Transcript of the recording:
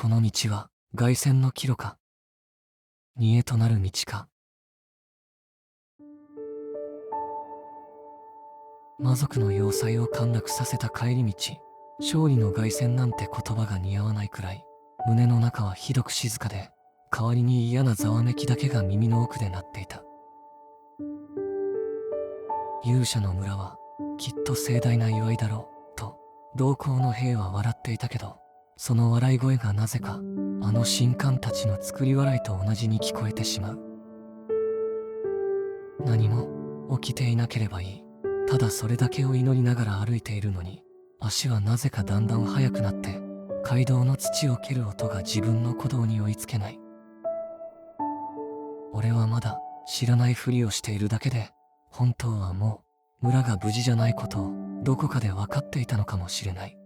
この道は凱旋の岐路か、煮えとなる道か。魔族の要塞を陥落させた帰り道、勝利の凱旋なんて言葉が似合わないくらい、胸の中はひどく静かで、代わりに嫌なざわめきだけが耳の奥で鳴っていた。勇者の村はきっと盛大な祝いだろうと同行の兵は笑っていたけど、その笑い声がなぜかあの神官たちの作り笑いと同じに聞こえてしまう。何も起きていなければいい、ただそれだけを祈りながら歩いているのに、足はなぜかだんだん速くなって、街道の土を蹴る音が自分の鼓動に追いつけない。俺はまだ知らないふりをしているだけで、本当はもう村が無事じゃないことをどこかで分かっていたのかもしれない。